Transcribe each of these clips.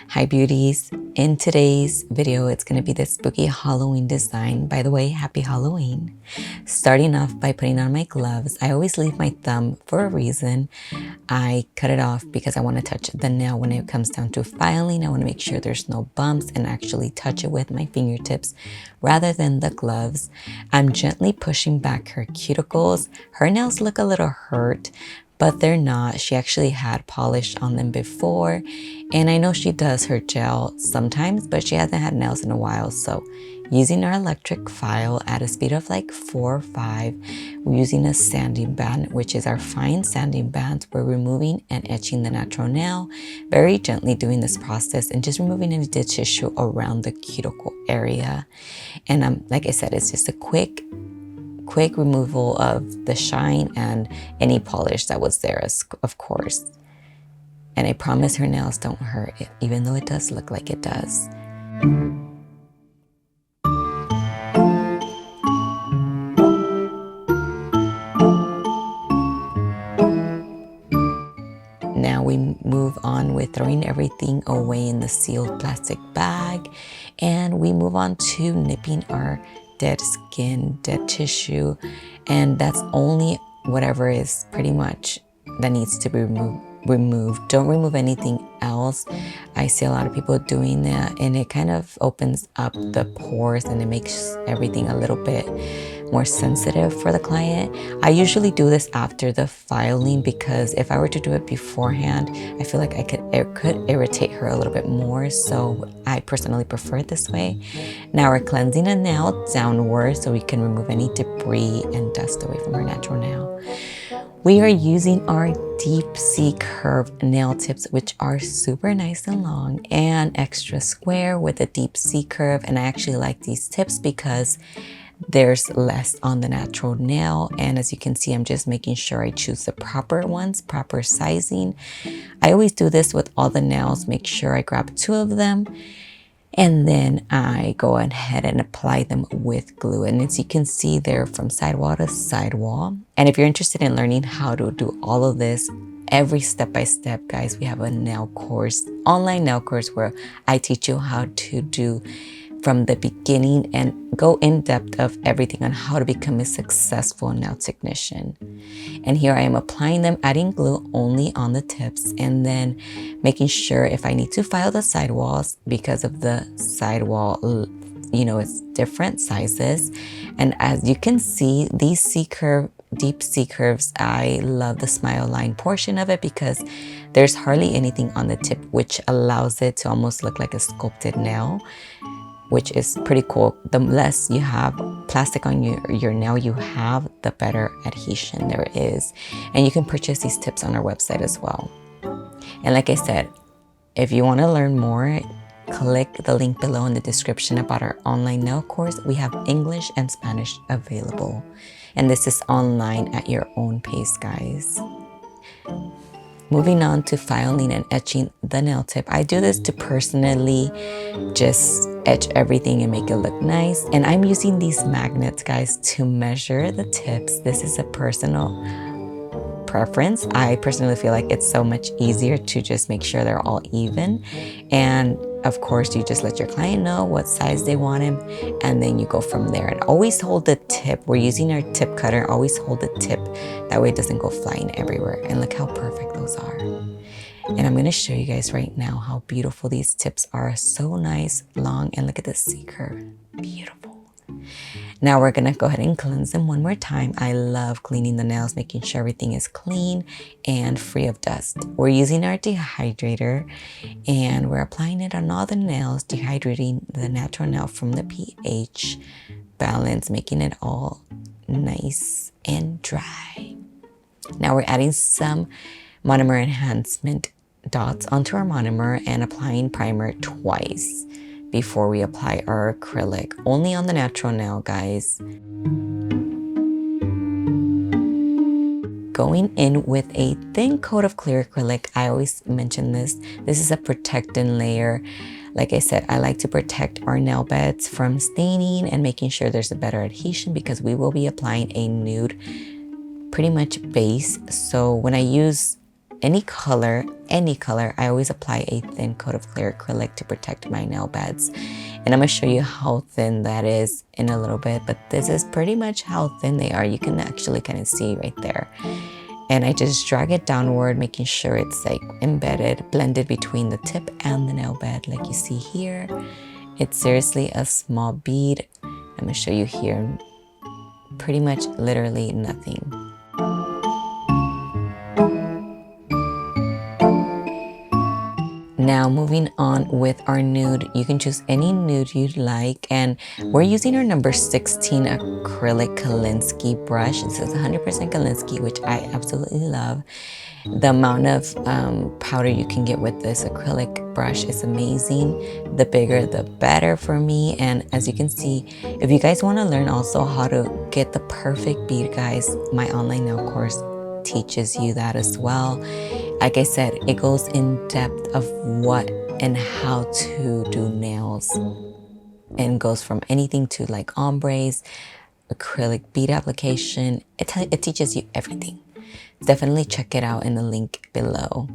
Hi beauties, in today's video it's going to be this spooky Halloween design. By the way, happy Halloween. Starting off by putting on my gloves. I always leave my thumb for a reason. I cut it off because I want to touch the nail when it comes down to filing. I want to make sure there's no bumps and actually touch it with my fingertips rather than the gloves. I'm gently pushing back her cuticles. Her nails look a little hurt, but they're not. She actually had polish on them before, and I know she does her gel sometimes, but she hasn't had nails in a while. So using our electric file at a speed of like 4 or 5, we're using a sanding band, which is our fine sanding band. We're removing and etching the natural nail, very gently doing this process and just removing any dead tissue around the cuticle area. And like I said, it's just a quick removal of the shine and any polish that was there, of course. And I promise her nails don't hurt, even though it does look like it does. Now we move on with throwing everything away in the sealed plastic bag, and we move on to nipping our dead skin, dead tissue, and that's only whatever is pretty much that needs to be removed. Don't remove anything else. I see a lot of people doing that, and it kind of opens up the pores and it makes everything a little bit more sensitive for the client. I usually do this after the filing because if I were to do it beforehand, I feel like it could irritate her a little bit more. So I personally prefer it this way. Now we're cleansing a nail downward so we can remove any debris and dust away from our natural nail. We are using our deep C curve nail tips, which are super nice and long and extra square with a deep C curve. And I actually like these tips because there's less on the natural nail, and as you can see, I'm just making sure I choose the proper ones, proper sizing. I always do this with all the nails, make sure I grab 2 of them, and then I go ahead and apply them with glue. And as you can see, they're from sidewall to sidewall. And if you're interested in learning how to do all of this, every step by step, guys, we have a nail course, online nail course, where I teach you how to do from the beginning and go in depth of everything on how to become a successful nail technician. And here I am applying them, adding glue only on the tips, and then making sure if I need to file the sidewalls because of the sidewall, you know, it's different sizes. And as you can see, these deep C curves, I love the smile line portion of it because there's hardly anything on the tip, which allows it to almost look like a sculpted nail, which is pretty cool. The less you have plastic on your nail you have, the better adhesion there is. And you can purchase these tips on our website as well. And like I said, if you want to learn more, click the link below in the description about our online nail course. We have English and Spanish available. And this is online at your own pace, guys. Moving on to filing and etching the nail tip. I do this to personally just etch everything and make it look nice. And I'm using these magnets, guys, to measure the tips. This is a personal preference. I personally feel like it's so much easier to just make sure they're all even. And of course, you just let your client know what size they want him, and then you go from there. And always hold the tip. We're using our tip cutter. Always hold the tip. That way it doesn't go flying everywhere. And look how perfect those are. And I'm going to show you guys right now how beautiful these tips are. So nice, long, and look at the C curve. Beautiful. Now we're going to go ahead and cleanse them one more time. I love cleaning the nails, making sure everything is clean and free of dust. We're using our dehydrator and we're applying it on all the nails, dehydrating the natural nail from the pH balance, making it all nice and dry. Now we're adding some monomer enhancement dots onto our monomer and applying primer twice before we apply our acrylic, only on the natural nail, guys. Going in with a thin coat of clear acrylic. I always mention this. This is a protectant layer. Like I said, I like to protect our nail beds from staining and making sure there's a better adhesion because we will be applying a nude, pretty much base. So when I use any color, I always apply a thin coat of clear acrylic to protect my nail beds. And I'm gonna show you how thin that is in a little bit, but this is pretty much how thin they are. You can actually kind of see right there. And I just drag it downward, making sure it's like embedded, blended between the tip and the nail bed like you see here. It's seriously a small bead. I'm gonna show you here, pretty much literally nothing. Now moving on with our nude, you can choose any nude you'd like, and we're using our number 16 acrylic Kolinsky brush. This is 100% Kolinsky, which I absolutely love. The amount of powder you can get with this acrylic brush is amazing. The bigger, the better for me. And as you can see, if you guys want to learn also how to get the perfect bead, guys, my online nail course teaches you that as well. Like I said, it goes in depth of what and how to do nails, and goes from anything to like ombres, acrylic bead application. It teaches you everything. Definitely check it out in the link below.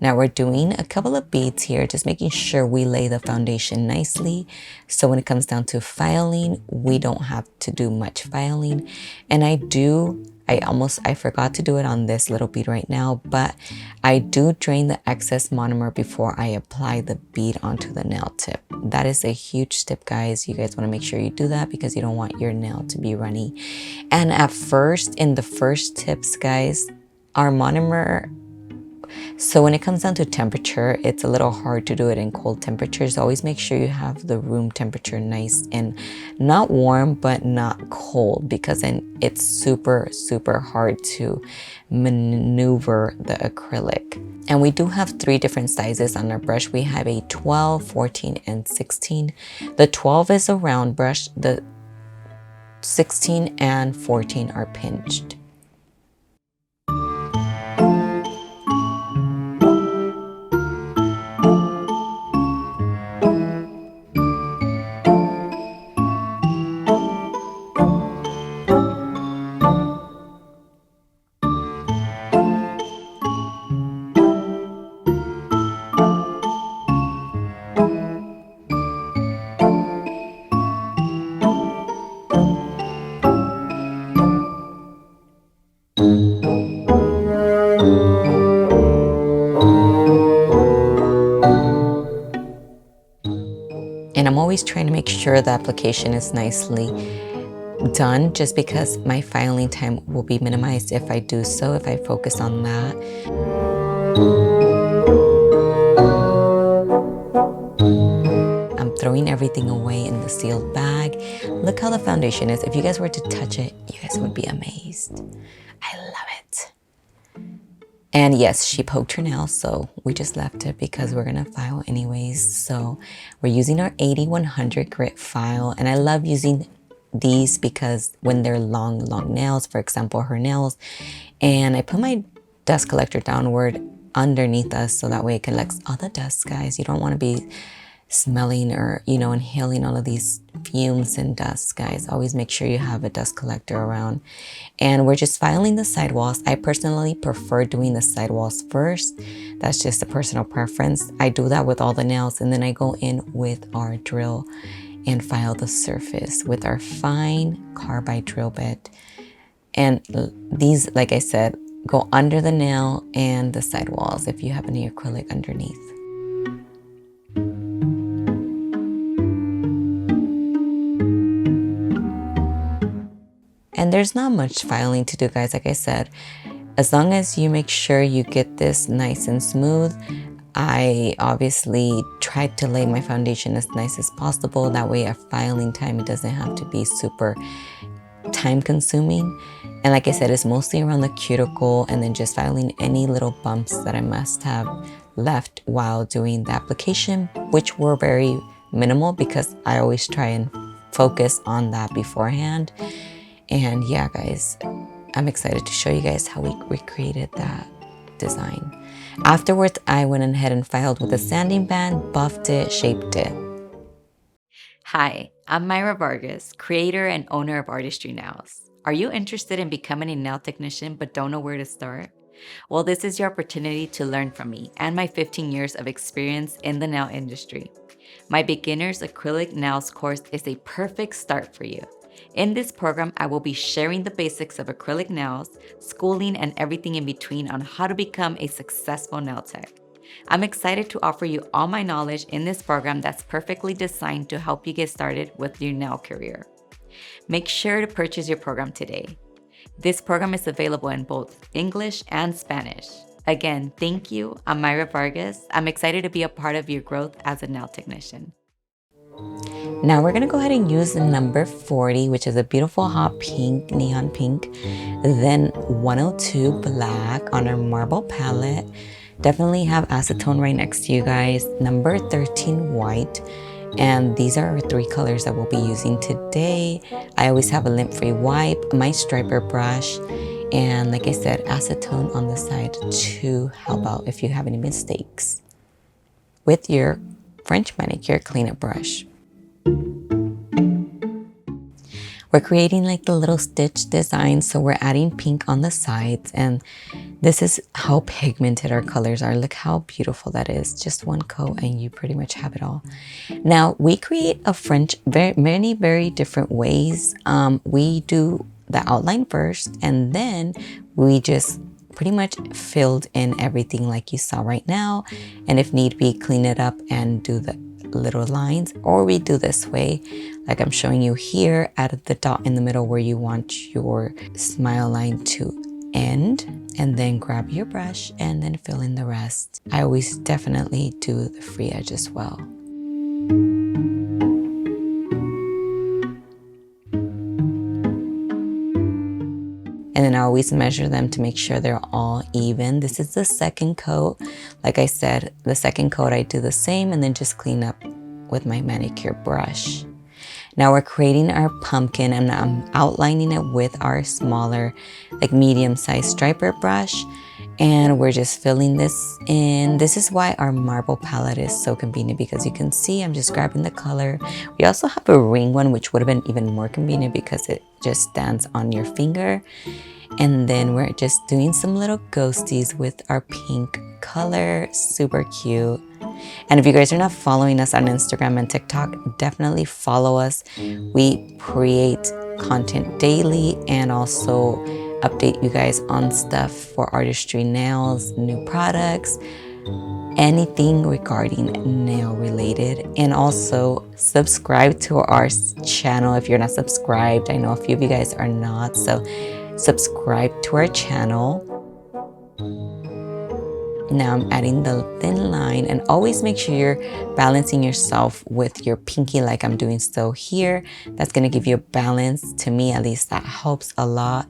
Now we're doing a couple of beads here, just making sure we lay the foundation nicely. So when it comes down to filing, we don't have to do much filing. And I forgot to do it on this little bead right now, but I do drain the excess monomer before I apply the bead onto the nail tip. That is a huge tip, guys. You guys want to make sure you do that because you don't want your nail to be runny. And at first, in the first tips, guys, our monomer, so when it comes down to temperature, it's a little hard to do it in cold temperatures. Always make sure you have the room temperature nice and not warm, but not cold, because then it's super, super hard to maneuver the acrylic. And we do have 3 different sizes on our brush. We have a 12, 14, and 16. The 12 is a round brush. The 16 and 14 are pinched. And I'm always trying to make sure the application is nicely done, just because my filing time will be minimized if I do so, if I focus on that. I'm throwing everything away in the sealed bag. Look how the foundation is. If you guys were to touch it, you guys would be amazed. I love it. And yes, she poked her nail, so we just left it because we're gonna file anyways. So we're using our 8100 grit file, and I love using these because when they're long nails, for example, her nails, and I put my dust collector downward underneath us so that way it collects all the dust, guys. You don't want to be smelling or, you know, inhaling all of these fumes and dust, guys. Always make sure you have a dust collector around. And we're just filing the sidewalls. I personally prefer doing the sidewalls first. That's just a personal preference. I do that with all the nails, and then I go in with our drill and file the surface with our fine carbide drill bit. And these, like I said, go under the nail and the sidewalls if you have any acrylic underneath. And there's not much filing to do, guys. Like I said, as long as you make sure you get this nice and smooth. I obviously tried to lay my foundation as nice as possible. That way, a filing time, it doesn't have to be super time consuming. And like I said, it's mostly around the cuticle, and then just filing any little bumps that I must have left while doing the application, which were very minimal because I always try and focus on that beforehand. And yeah, guys, I'm excited to show you guys how we recreated that design. Afterwards, I went ahead and filed with a sanding band, buffed it, shaped it. Hi, I'm Myra Vargas, creator and owner of Artistry Nails. Are you interested in becoming a nail technician but don't know where to start? Well, this is your opportunity to learn from me and my 15 years of experience in the nail industry. My Beginner's Acrylic Nails course is a perfect start for you. In this program, I will be sharing the basics of acrylic nails, schooling, and everything in between on how to become a successful nail tech. I'm excited to offer you all my knowledge in this program that's perfectly designed to help you get started with your nail career. Make sure to purchase your program today. This program is available in both English and Spanish. Again, thank you. I'm Myra Vargas. I'm excited to be a part of your growth as a nail technician. Now we're gonna go ahead and use the number 40, which is a beautiful hot pink, neon pink. Then 102 black on our marble palette. Definitely have acetone right next to you guys. Number 13 white. And these are our 3 colors that we'll be using today. I always have a lint-free wipe, my striper brush, and like I said, acetone on the side to help out if you have any mistakes with your French manicure cleanup brush. We're creating like the little stitch design, so we're adding pink on the sides, and this is how pigmented our colors are. Look how beautiful that is. Just one coat and you pretty much have it all. Now we create a French many very different ways. We do the outline first, and then we just pretty much filled in everything like you saw right now, and if need be, clean it up and do the little lines, or we do this way like I'm showing you here, add the dot in the middle where you want your smile line to end, and then grab your brush and then fill in the rest. I always definitely do the free edge as well. And then I always measure them to make sure they're all even. This is the second coat. Like I said, the second coat I do the same and then just clean up with my manicure brush. Now we're creating our pumpkin, and I'm outlining it with our smaller, like medium-sized striper brush. And we're just filling this in. This is why our marble palette is so convenient, because you can see I'm just grabbing the color. We also have a ring one, which would have been even more convenient because it just stands on your finger. And then we're just doing some little ghosties with our pink color. Super cute. And if you guys are not following us on Instagram and TikTok, definitely follow us. We create content daily and also update you guys on stuff for Artistry Nails, new products, anything regarding nail related. And also subscribe to our channel if you're not subscribed. I know a few of you guys are not, so subscribe to our channel. Now I'm adding the thin line, and always make sure you're balancing yourself with your pinky like I'm doing so here. That's going to give you a balance. To me, at least, that helps a lot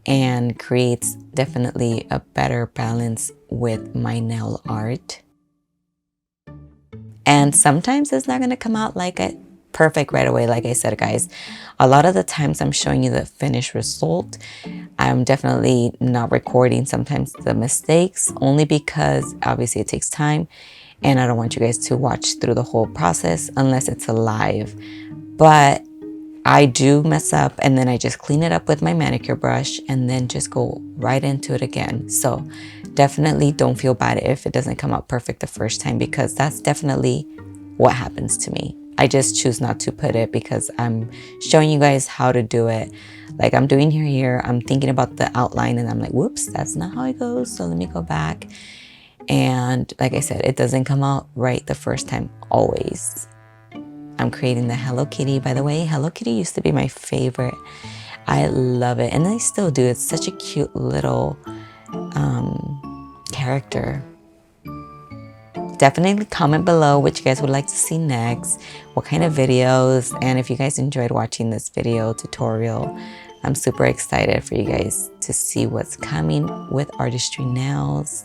and creates definitely a better balance with my nail art. And sometimes it's not going to come out like a perfect right away. Like I said, guys, a lot of the times I'm showing you the finished result. I'm definitely not recording sometimes the mistakes, only because obviously it takes time and I don't want you guys to watch through the whole process unless it's a live. But I do mess up, and then I just clean it up with my manicure brush and then just go right into it again. So definitely don't feel bad if it doesn't come out perfect the first time, because that's definitely what happens to me. I just choose not to put it because I'm showing you guys how to do it. Like I'm doing here, I'm thinking about the outline and I'm like, whoops, that's not how it goes. So let me go back. And like I said, it doesn't come out right the first time always. I'm creating the Hello Kitty. By the way, Hello Kitty used to be my favorite. I love it, and I still do. It's such a cute little character. Definitely comment below what you guys would like to see next, what kind of videos, and if you guys enjoyed watching this video tutorial, I'm super excited for you guys to see what's coming with Artistry Nails.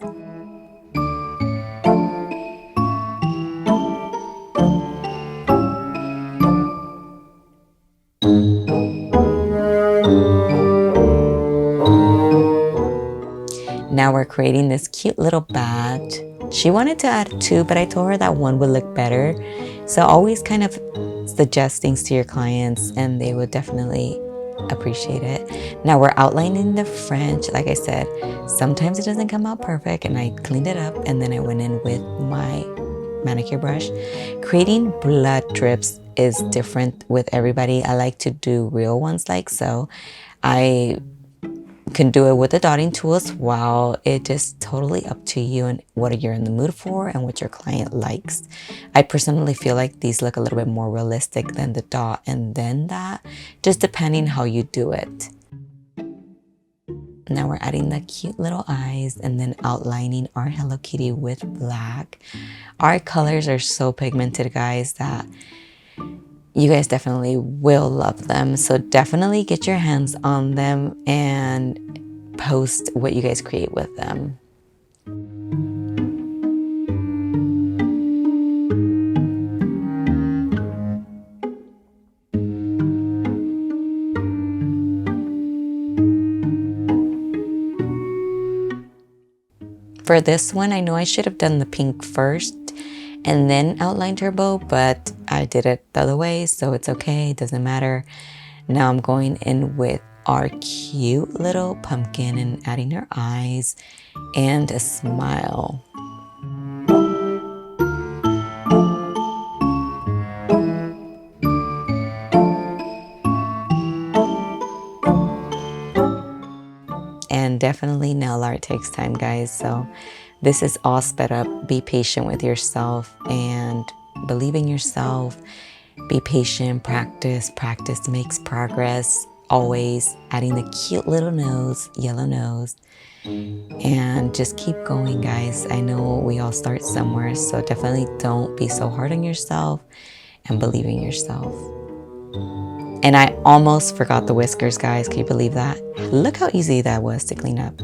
Now we're creating this cute little badge. She wanted to add 2, but I told her that 1 would look better. So always kind of suggest things to your clients and they will definitely appreciate it. Now we're outlining the French. Like I said, sometimes it doesn't come out perfect, and I cleaned it up, and then I went in with my manicure brush. Creating blood drips is different with everybody. I like to do real ones like so. I can do it with the dotting tool as well. It is totally up to you and what you're in the mood for and what your client likes. I personally feel like these look a little bit more realistic than the dot and then that, just depending how you do it. Now we're adding the cute little eyes and then outlining our Hello Kitty with black. Our colors are so pigmented, guys, that you guys definitely will love them. So definitely get your hands on them and post what you guys create with them. For this one, I know I should have done the pink first and then outlined her bow, but I did it the other way, so it's okay, it doesn't matter. Now I'm going in with our cute little pumpkin and adding her eyes and a smile. And definitely nail art takes time, guys, so this is all sped up. Be patient with yourself and believe in yourself. Be patient, practice. Practice makes progress. Always adding the cute little nose, yellow nose. And just keep going, guys. I know we all start somewhere, so definitely don't be so hard on yourself and believe in yourself. And I almost forgot the whiskers, guys. Can you believe that? Look how easy that was to clean up.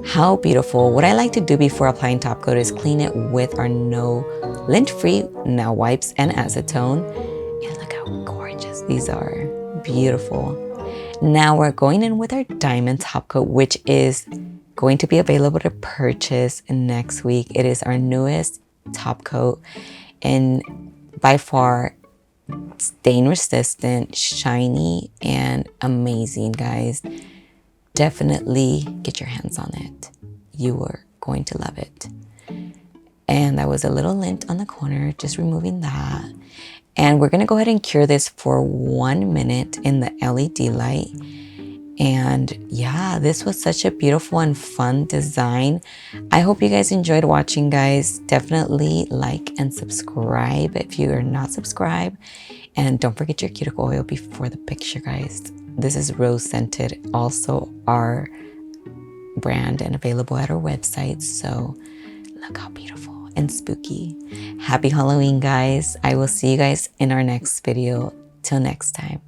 How beautiful. What I like to do before applying top coat is clean it with our no lint-free nail wipes and acetone. And look how gorgeous these are. Beautiful. Now we're going in with our diamond top coat, which is going to be available to purchase next week. It is our newest top coat and by far stain resistant, shiny, and amazing, guys. Definitely get your hands on it. You are going to love it. And that was a little lint on the corner, just removing that. And we're gonna go ahead and cure this for 1 minute in the LED light. And yeah, this was such a beautiful and fun design. I hope you guys enjoyed watching, guys. Definitely like and subscribe if you are not subscribed. And don't forget your cuticle oil before the picture, guys. This is rose scented, also our brand and available at our website. So look how beautiful and spooky. Happy Halloween, guys. I will see you guys in our next video. Till next time.